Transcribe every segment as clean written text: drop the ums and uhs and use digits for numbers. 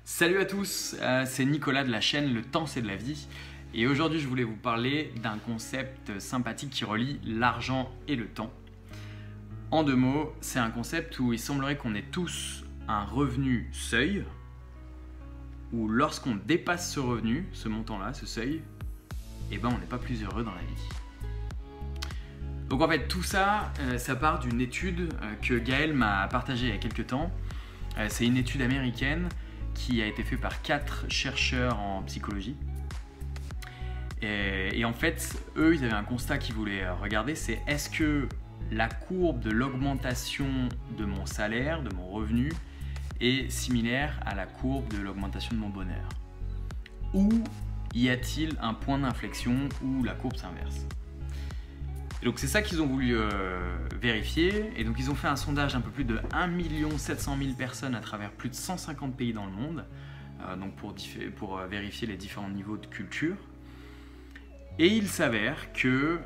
Salut à tous, c'est Nicolas de la chaîne Le Temps c'est de la vie et aujourd'hui je voulais vous parler d'un concept sympathique qui relie l'argent et le temps. En deux mots, c'est un concept où il semblerait qu'on ait tous un revenu seuil, où lorsqu'on dépasse ce revenu, ce montant-là, ce seuil, eh ben on n'est pas plus heureux dans la vie. Donc en fait tout ça, ça part d'une étude que Gaël m'a partagée il y a quelques temps. C'est une étude américaine qui a été faite par 4 chercheurs en psychologie. Et en fait, eux, ils avaient un constat qu'ils voulaient regarder, c'est est-ce que la courbe de l'augmentation de mon salaire, de mon revenu, est similaire à la courbe de l'augmentation de mon bonheur? Ou y a-t-il un point d'inflexion où la courbe s'inverse? Et donc c'est ça qu'ils ont voulu vérifier, et donc ils ont fait un sondage un peu plus de 1 700 000 personnes à travers plus de 150 pays dans le monde, donc pour vérifier les différents niveaux de culture. Et il s'avère que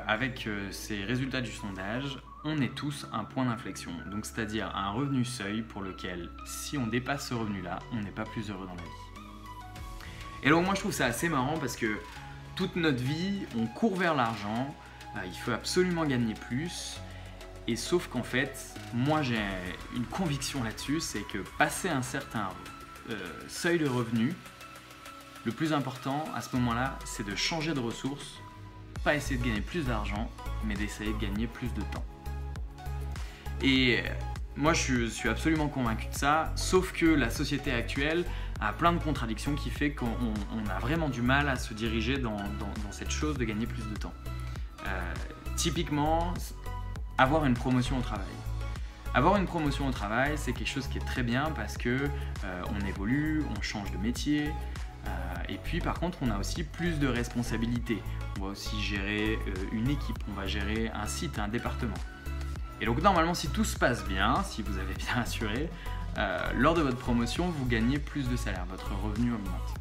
avec ces résultats du sondage, on est tous un point d'inflexion, donc c'est-à-dire un revenu seuil pour lequel si on dépasse ce revenu-là, on n'est pas plus heureux dans la vie. Et donc moi je trouve ça assez marrant parce que toute notre vie, on court vers l'argent. Il faut absolument gagner plus, et sauf qu'en fait, moi j'ai une conviction là-dessus, c'est que passer un certain seuil de revenu, le plus important à ce moment-là, c'est de changer de ressources, pas essayer de gagner plus d'argent, mais d'essayer de gagner plus de temps. Et moi je suis absolument convaincu de ça, sauf que la société actuelle a plein de contradictions qui fait qu'on a vraiment du mal à se diriger dans cette chose de gagner plus de temps. Typiquement, avoir une promotion au travail. Avoir une promotion au travail, c'est quelque chose qui est très bien parce que on évolue, on change de métier, et puis par contre on a aussi plus de responsabilités. On va aussi gérer une équipe, on va gérer un site, un département. Et donc normalement si tout se passe bien, si vous avez bien assuré, lors de votre promotion vous gagnez plus de salaire, votre revenu augmente.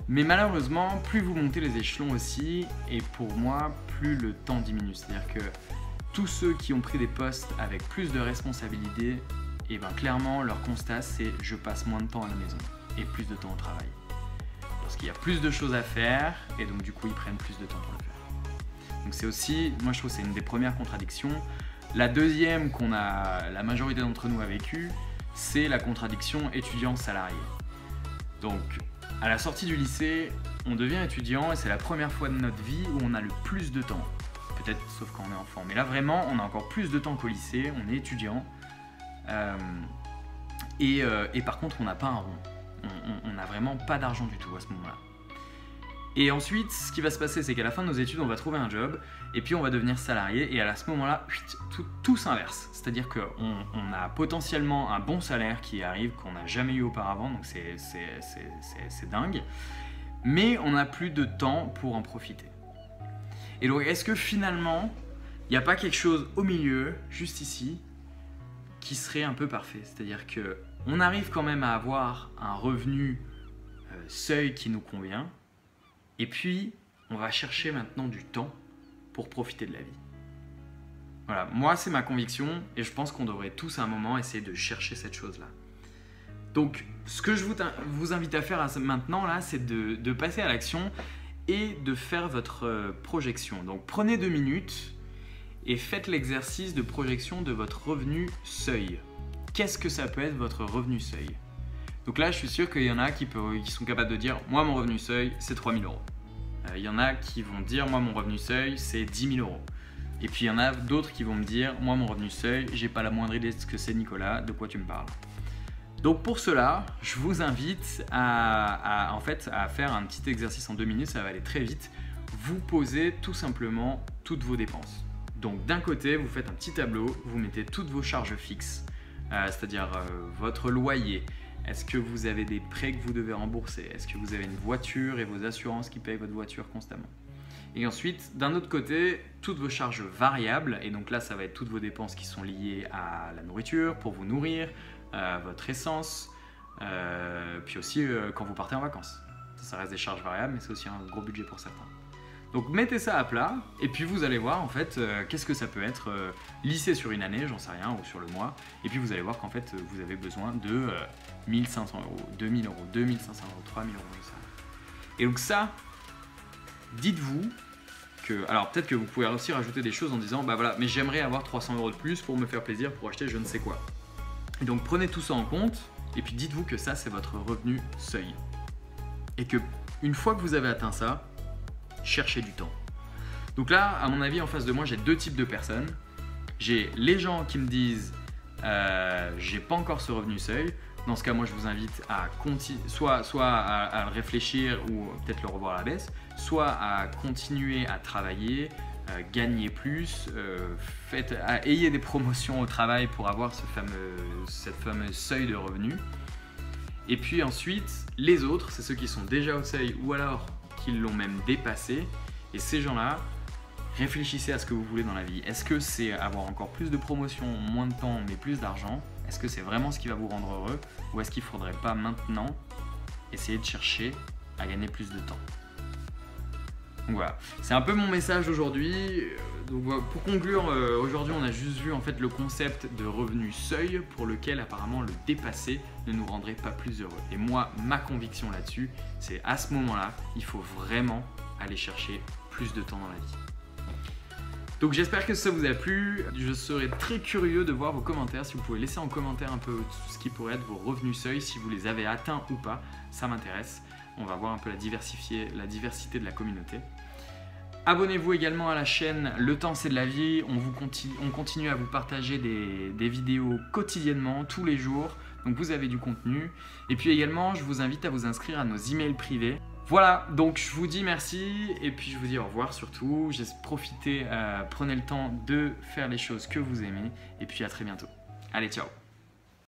Mais malheureusement, plus vous montez les échelons aussi, et pour moi, plus le temps diminue. C'est-à-dire que tous ceux qui ont pris des postes avec plus de responsabilités, et ben clairement, leur constat, c'est « je passe moins de temps à la maison et plus de temps au travail ». Parce qu'il y a plus de choses à faire, et donc du coup, ils prennent plus de temps pour le faire. Donc c'est aussi, moi je trouve que c'est une des premières contradictions. La deuxième la majorité d'entre nous a vécu, c'est la contradiction étudiant-salarié. Donc, à la sortie du lycée, on devient étudiant et c'est la première fois de notre vie où on a le plus de temps. Peut-être sauf quand on est enfant. Mais là vraiment, on a encore plus de temps qu'au lycée, on est étudiant. Et par contre, on n'a pas un rond. On n'a vraiment pas d'argent du tout à ce moment-là. Et ensuite, ce qui va se passer, c'est qu'à la fin de nos études, on va trouver un job et puis on va devenir salarié. Et à ce moment-là, tout s'inverse. C'est-à-dire qu'on a potentiellement un bon salaire qui arrive qu'on n'a jamais eu auparavant, donc c'est dingue. Mais on n'a plus de temps pour en profiter. Et donc, est-ce que finalement, il n'y a pas quelque chose au milieu, juste ici, qui serait un peu parfait? C'est-à-dire qu'on arrive quand même à avoir un revenu seuil qui nous convient. Et puis, on va chercher maintenant du temps pour profiter de la vie. Voilà, moi c'est ma conviction et je pense qu'on devrait tous à un moment essayer de chercher cette chose-là. Donc, ce que je vous invite à faire maintenant, là, c'est de passer à l'action et de faire votre projection. Donc, prenez 2 minutes et faites l'exercice de projection de votre revenu seuil. Qu'est-ce que ça peut être votre revenu seuil? Donc là, je suis sûr qu'il y en a qui sont capables de dire « Moi, mon revenu seuil, c'est 3 000 €. Il y en a qui vont dire « Moi, mon revenu seuil, c'est 10 000 €. Et puis, il y en a d'autres qui vont me dire « Moi, mon revenu seuil, j'ai pas la moindre idée de ce que c'est, Nicolas, de quoi tu me parles ?» Donc, pour cela, je vous invite à faire un petit exercice en 2 minutes, ça va aller très vite. Vous posez tout simplement toutes vos dépenses. Donc, d'un côté, vous faites un petit tableau, vous mettez toutes vos charges fixes, c'est-à-dire votre loyer. Est-ce que vous avez des prêts que vous devez rembourser? Est-ce que vous avez une voiture et vos assurances qui payent votre voiture constamment? Et ensuite, d'un autre côté, toutes vos charges variables. Et donc là, ça va être toutes vos dépenses qui sont liées à la nourriture, pour vous nourrir, votre essence, puis aussi quand vous partez en vacances. Ça reste des charges variables, mais c'est aussi un gros budget pour certains. Donc mettez ça à plat et puis vous allez voir en fait qu'est-ce que ça peut être lissé sur une année, j'en sais rien, ou sur le mois. Et puis vous allez voir qu'en fait vous avez besoin de 1500 euros, 2000 euros, 2500 euros, 3000 euros. Ça. Et donc ça, dites-vous que... Alors peut-être que vous pouvez aussi rajouter des choses en disant bah voilà, mais j'aimerais avoir 300 euros de plus pour me faire plaisir, pour acheter je ne sais quoi. Et donc prenez tout ça en compte et puis dites-vous que ça c'est votre revenu seuil. Et que une fois que vous avez atteint ça, cherchez du temps. Donc là, à mon avis, en face de moi, j'ai deux types de personnes. J'ai les gens qui me disent j'ai pas encore ce revenu seuil. Dans ce cas, moi, je vous invite à soit à le réfléchir ou peut-être le revoir à la baisse, soit à continuer à travailler, gagner plus, ayez des promotions au travail pour avoir cette fameuse seuil de revenu. Et puis ensuite, les autres, c'est ceux qui sont déjà au seuil ou alors qui l'ont même dépassé. Et ces gens-là, réfléchissez à ce que vous voulez dans la vie. Est-ce que c'est avoir encore plus de promotions, moins de temps, mais plus d'argent? Est-ce que c'est vraiment ce qui va vous rendre heureux? Ou est-ce qu'il ne faudrait pas maintenant essayer de chercher à gagner plus de temps? Donc voilà, c'est un peu mon message d'aujourd'hui. Donc pour conclure, aujourd'hui on a juste vu en fait le concept de revenu seuil pour lequel apparemment le dépasser ne nous rendrait pas plus heureux. Et moi, ma conviction là-dessus, c'est à ce moment-là, il faut vraiment aller chercher plus de temps dans la vie. Donc j'espère que ça vous a plu. Je serais très curieux de voir vos commentaires. Si vous pouvez laisser en commentaire un peu ce qui pourrait être vos revenus seuil, si vous les avez atteints ou pas, ça m'intéresse. On va voir un peu la diversité de la communauté. Abonnez-vous également à la chaîne Le Temps c'est de la vie. On continue à vous partager des vidéos quotidiennement, tous les jours. Donc vous avez du contenu. Et puis également, je vous invite à vous inscrire à nos emails privés. Voilà, donc je vous dis merci et puis je vous dis au revoir surtout. Profitez, prenez le temps de faire les choses que vous aimez et puis à très bientôt. Allez, ciao!